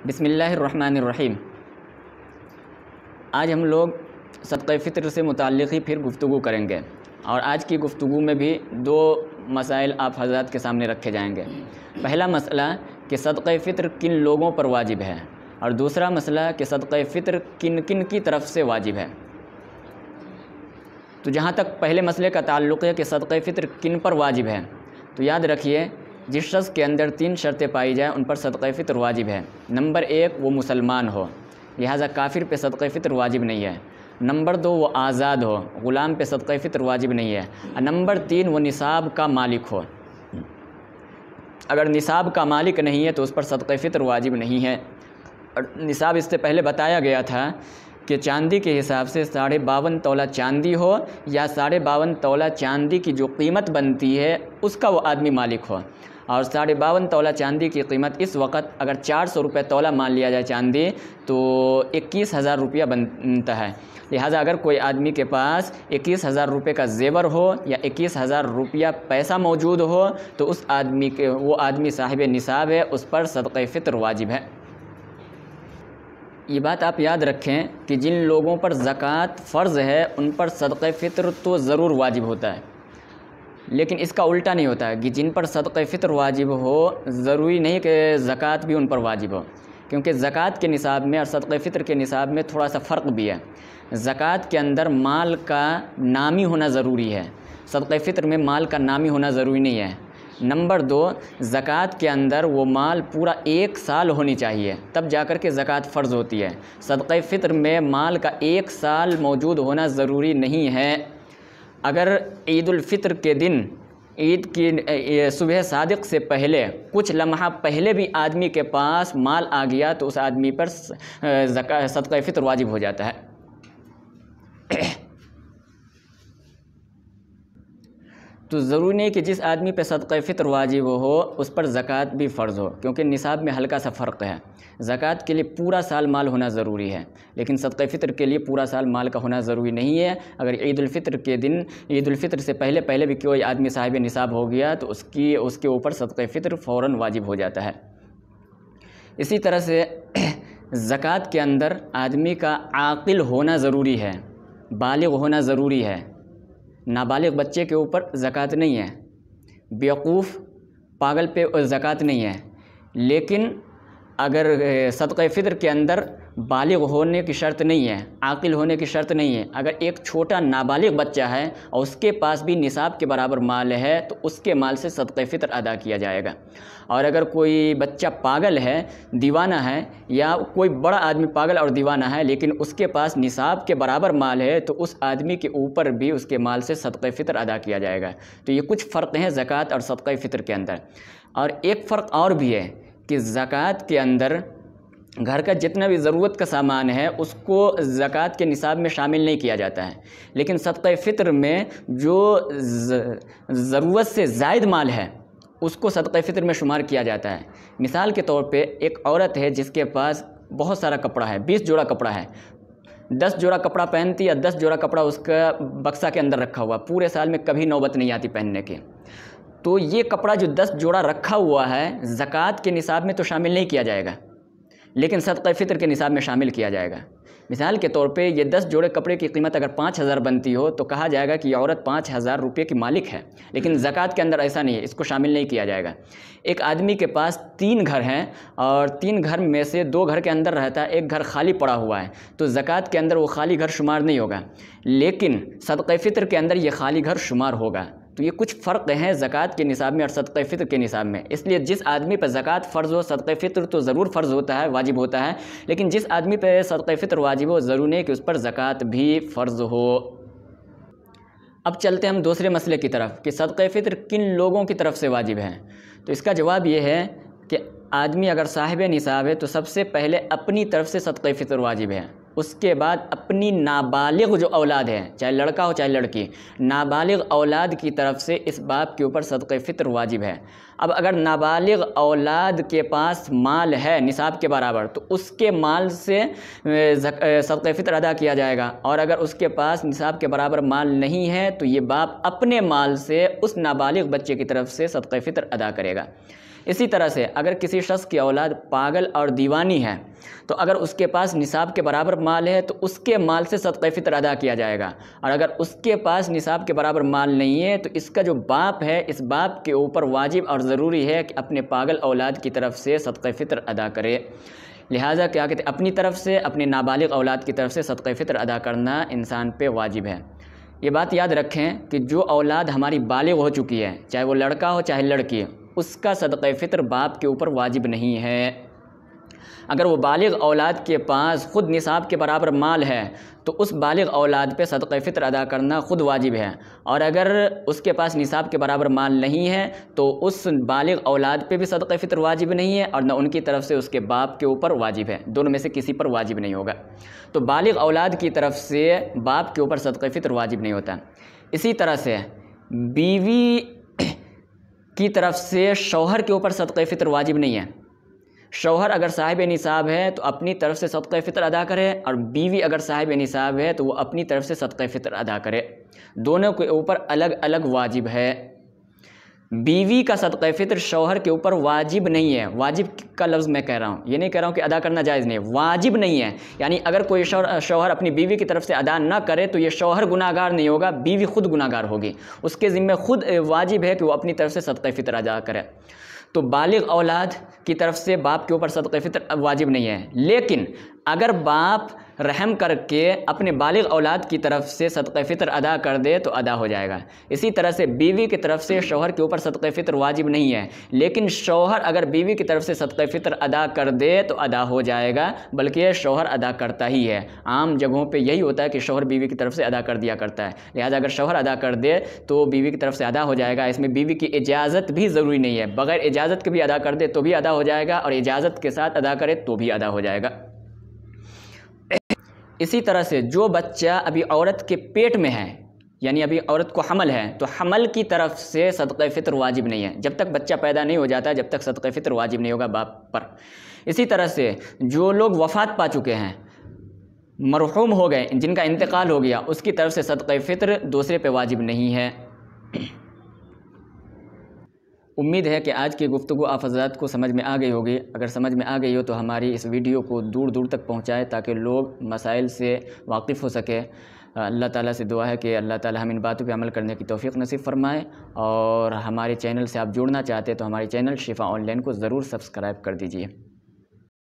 بسم اللہ الرحمن الرحیم۔ آج ہم لوگ صدقہ فطر سے متعلق ہی پھر گفتگو کریں گے، اور آج کی گفتگو میں بھی دو مسائل آپ حضرات کے سامنے رکھے جائیں گے۔ پہلا مسئلہ کہ صدقہ فطر کن لوگوں پر واجب ہے، اور دوسرا مسئلہ کہ صدقہ فطر کن کن کی طرف سے واجب ہے۔ تو جہاں تک پہلے مسئلے کا تعلق ہے کہ صدقہ فطر کن پر واجب ہے، تو یاد رکھیے جس شخص کے اندر 3 شرطیں پائی جائیں ان پر صدقہ فطر واجب ہے۔ نمبر 1 وہ مسلمان ہو، لہٰذا کافر پہ صدقہ فطر واجب نہیں ہے۔ نمبر 2 وہ آزاد ہو، غلام پہ صدقہ فطر واجب نہیں ہے۔ نمبر 3 وہ نصاب کا مالک ہو، اگر نصاب کا مالک نہیں ہے تو اس پر صدقہ فطر واجب نہیں ہے۔ اور نصاب اس سے پہلے بتایا گیا تھا کہ چاندی کے حساب سے 52.5 تولہ چاندی ہو یا 52.5 تولہ چاندی کی جو قیمت بنتی ہے اس کا وہ آدمی مالک ہو، اور 52.5 تولہ چاندی کی قیمت اس وقت اگر 400 روپے تولہ مان لیا جائے چاندی تو 21,000 روپیہ بنتا ہے۔ لہٰذا اگر کوئی آدمی کے پاس 21,000 روپے کا زیور ہو یا 21,000 روپیہ پیسہ موجود ہو تو اس آدمی کے وہ آدمی صاحب نصاب ہے، اس پر صدقہ فطر واجب ہے۔ یہ بات آپ یاد رکھیں کہ جن لوگوں پر زکوٰۃ فرض ہے ان پر صدقہ فطر تو ضرور واجب ہوتا ہے، لیکن اس کا الٹا نہیں ہوتا ہے کہ جن پر صدقہ فطر واجب ہو ضروری نہیں کہ زکوٰۃ بھی ان پر واجب ہو، کیونکہ زکوٰۃ کے نصاب میں اور صدقہ فطر کے نصاب میں تھوڑا سا فرق بھی ہے۔ زکوٰۃ کے اندر مال کا نامی ہونا ضروری ہے، صدقہ فطر میں مال کا نامی ہونا ضروری نہیں ہے۔ نمبر 2 زکوٰۃ کے اندر وہ مال پورا 1 سال ہونی چاہیے، تب جا کر کے زکوٰۃ فرض ہوتی ہے۔ صدقہ فطر میں مال کا 1 سال موجود ہونا ضروری نہیں ہے۔ اگر عید الفطر کے دن عید کی صبح صادق سے پہلے کچھ لمحہ پہلے بھی آدمی کے پاس مال آ گیا تو اس آدمی پر صدقہ فطر واجب ہو جاتا ہے۔ تو ضروری نہیں کہ جس آدمی پہ صدقہ فطر واجب ہو اس پر زکوٰۃ بھی فرض ہو، کیونکہ نصاب میں ہلکا سا فرق ہے۔ زکوٰۃ کے لیے پورا سال مال ہونا ضروری ہے، لیکن صدقہ فطر کے لیے پورا سال مال کا ہونا ضروری نہیں ہے۔ اگر عید الفطر کے دن عید الفطر سے پہلے بھی کوئی آدمی صاحب نصاب ہو گیا تو اس کے اوپر صدقہ فطر فوراً واجب ہو جاتا ہے۔ اسی طرح سے زکوٰۃ کے اندر آدمی کا عاقل ہونا ضروری ہے، بالغ ہونا ضروری ہے۔ نابالغ بچے کے اوپر زکوٰۃ نہیں ہے، بیوقوف پاگل پہ زکوٰۃ نہیں ہے، لیکن اگر صدقہ فطر کے اندر بالغ ہونے کی شرط نہیں ہے، عاقل ہونے کی شرط نہیں ہے، اگر ایک چھوٹا نابالغ بچہ ہے اور اس کے پاس بھی نصاب کے برابر مال ہے تو اس کے مال سے صدقہ فطر ادا کیا جائے گا۔ اور اگر کوئی بچہ پاگل ہے، دیوانہ ہے، یا کوئی بڑا آدمی پاگل اور دیوانہ ہے لیکن اس کے پاس نصاب کے برابر مال ہے تو اس آدمی کے اوپر بھی اس کے مال سے صدقہ فطر ادا کیا جائے گا۔ تو یہ کچھ فرق ہیں زکوٰۃ اور صدقہ فطر کے اندر۔ اور ایک فرق اور بھی ہے کہ زکوٰۃ کے اندر گھر کا جتنا بھی ضرورت کا سامان ہے اس کو زکوٰۃ کے نصاب میں شامل نہیں کیا جاتا ہے، لیکن صدقہ فطر میں جو ضرورت سے زائد مال ہے اس کو صدقہ فطر میں شمار کیا جاتا ہے۔ مثال کے طور پہ ایک عورت ہے جس کے پاس بہت سارا کپڑا ہے، 20 جوڑا کپڑا ہے، 10 جوڑا کپڑا پہنتی یا 10 جوڑا کپڑا اس کا بکسہ کے اندر رکھا ہوا، پورے سال میں کبھی نوبت نہیں آتی پہننے کی، تو یہ کپڑا جو 10 جوڑا رکھا ہوا ہے زکوٰۃ کے نصاب میں تو شامل نہیں کیا جائے گا، لیکن صدقہ فطر کے نصاب میں شامل کیا جائے گا۔ مثال کے طور پہ یہ 10 جوڑے کپڑے کی قیمت اگر 5,000 بنتی ہو تو کہا جائے گا کہ یہ عورت 5,000 روپے کی مالک ہے، لیکن زکوٰۃ کے اندر ایسا نہیں ہے، اس کو شامل نہیں کیا جائے گا۔ ایک آدمی کے پاس 3 گھر ہیں اور 3 گھر میں سے 2 گھر کے اندر رہتا ہے، ایک گھر خالی پڑا ہوا ہے، تو زکوٰۃ کے اندر وہ خالی گھر شمار نہیں ہوگا، لیکن صدقہ فطر کے اندر یہ خالی گھر شمار ہوگا۔ تو یہ کچھ فرق ہیں زکوٰۃ کے نصاب میں اور صدقہ فطر کے نصاب میں، اس لیے جس آدمی پہ زکوٰۃ فرض ہو صدقہ فطر تو ضرور فرض ہوتا ہے، واجب ہوتا ہے، لیکن جس آدمی پہ صدقہ فطر واجب ہو ضروری نہیں کہ اس پر زکوٰۃ بھی فرض ہو۔ اب چلتے ہیں ہم دوسرے مسئلے کی طرف کہ صدقہ فطر کن لوگوں کی طرف سے واجب ہے۔ تو اس کا جواب یہ ہے کہ آدمی اگر صاحب نصاب ہے تو سب سے پہلے اپنی طرف سے صدقہ فطر واجب ہے، اس کے بعد اپنی نابالغ جو اولاد ہے، چاہے لڑکا ہو چاہے لڑکی، نابالغ اولاد کی طرف سے اس باپ کے اوپر صدقہ فطر واجب ہے۔ اب اگر نابالغ اولاد کے پاس مال ہے نصاب کے برابر تو اس کے مال سے صدقہ فطر ادا کیا جائے گا، اور اگر اس کے پاس نصاب کے برابر مال نہیں ہے تو یہ باپ اپنے مال سے اس نابالغ بچے کی طرف سے صدقہ فطر ادا کرے گا۔ اسی طرح سے اگر کسی شخص کی اولاد پاگل اور دیوانی ہے تو اگر اس کے پاس نصاب کے برابر مال ہے تو اس کے مال سے صدقہ فطر ادا کیا جائے گا، اور اگر اس کے پاس نصاب کے برابر مال نہیں ہے تو اس کا جو باپ ہے اس باپ کے اوپر واجب اور ضروری ہے کہ اپنے پاگل اولاد کی طرف سے صدقہ فطر ادا کرے۔ لہٰذا کیا کہتے ہیں، اپنی طرف سے اپنے نابالغ اولاد کی طرف سے صدقہ فطر ادا کرنا انسان پہ واجب ہے۔ یہ بات یاد رکھیں کہ جو اولاد ہماری بالغ ہو چکی ہے، چاہے وہ لڑکا ہو چاہے لڑکی، اس کا صدقہ فطر باپ کے اوپر واجب نہیں ہے۔ اگر وہ بالغ اولاد کے پاس خود نصاب کے برابر مال ہے تو اس بالغ اولاد پہ صدقہ فطر ادا کرنا خود واجب ہے، اور اگر اس کے پاس نصاب کے برابر مال نہیں ہے تو اس بالغ اولاد پہ بھی صدقہ فطر واجب نہیں ہے، اور نہ ان کی طرف سے اس کے باپ کے اوپر واجب ہے، دونوں میں سے کسی پر واجب نہیں ہوگا۔ تو بالغ اولاد کی طرف سے باپ کے اوپر صدقہ فطر واجب نہیں ہوتا۔ اسی طرح سے بیوی کی طرف سے شوہر کے اوپر صدقہ فطر واجب نہیں ہے۔ شوہر اگر صاحب نصاب ہے تو اپنی طرف سے صدقہ فطر ادا کرے، اور بیوی اگر صاحب نصاب ہے تو وہ اپنی طرف سے صدقہ فطر ادا کرے، دونوں کے اوپر الگ الگ واجب ہے۔ بیوی کا صدقہ فطر شوہر کے اوپر واجب نہیں ہے۔ واجب کا لفظ میں کہہ رہا ہوں، یہ نہیں کہہ رہا ہوں کہ ادا کرنا جائز نہیں ہے، واجب نہیں ہے۔ یعنی اگر کوئی شوہر اپنی بیوی کی طرف سے ادا نہ کرے تو یہ شوہر گناہ گار نہیں ہوگا، بیوی خود گناہ گار ہوگی، اس کے ذمہ خود واجب ہے کہ وہ اپنی طرف سے صدقہ فطر ادا کرے۔ تو بالغ اولاد کی طرف سے باپ کے اوپر صدقہ فطر واجب نہیں ہے، لیکن اگر باپ رحم کر کے اپنے بالغ اولاد کی طرف سے صدقہ فطر ادا کر دے تو ادا ہو جائے گا۔ اسی طرح سے بیوی کی طرف سے شوہر کے اوپر صدقہ فطر واجب نہیں ہے، لیکن شوہر اگر بیوی کی طرف سے صدقہ فطر ادا کر دے تو ادا ہو جائے گا، بلکہ یہ شوہر ادا کرتا ہی ہے۔ عام جگہوں پہ یہی ہوتا ہے کہ شوہر بیوی کی طرف سے ادا کر دیا کرتا ہے، لہذا اگر شوہر ادا کر دے تو بیوی کی طرف سے ادا ہو جائے گا۔ اس میں بیوی کی اجازت بھی ضروری نہیں ہے، بغیر اجازت کے بھی ادا کر دے تو بھی ادا ہو جائے گا، اور اجازت کے ساتھ ادا کرے تو بھی ادا ہو جائے گا۔ اسی طرح سے جو بچہ ابھی عورت کے پیٹ میں ہے، یعنی ابھی عورت کو حمل ہے، تو حمل کی طرف سے صدقہ فطر واجب نہیں ہے۔ جب تک بچہ پیدا نہیں ہو جاتا جب تک صدقہ فطر واجب نہیں ہوگا باپ پر۔ اسی طرح سے جو لوگ وفات پا چکے ہیں، مرحوم ہو گئے، جن کا انتقال ہو گیا، اس کی طرف سے صدقہ فطر دوسرے پہ واجب نہیں ہے۔ امید ہے کہ آج کی گفتگو آپ حضرات کو سمجھ میں آ گئی ہوگی۔ اگر سمجھ میں آ گئی ہو تو ہماری اس ویڈیو کو دور دور تک پہنچائے تاکہ لوگ مسائل سے واقف ہو سکے۔ اللہ تعالیٰ سے دعا ہے کہ اللہ تعالیٰ ہم ان باتوں پہ عمل کرنے کی توفیق نصیب فرمائے، اور ہمارے چینل سے آپ جڑنا چاہتے ہیں تو ہمارے چینل شفا آن لائن کو ضرور سبسکرائب کر دیجیے۔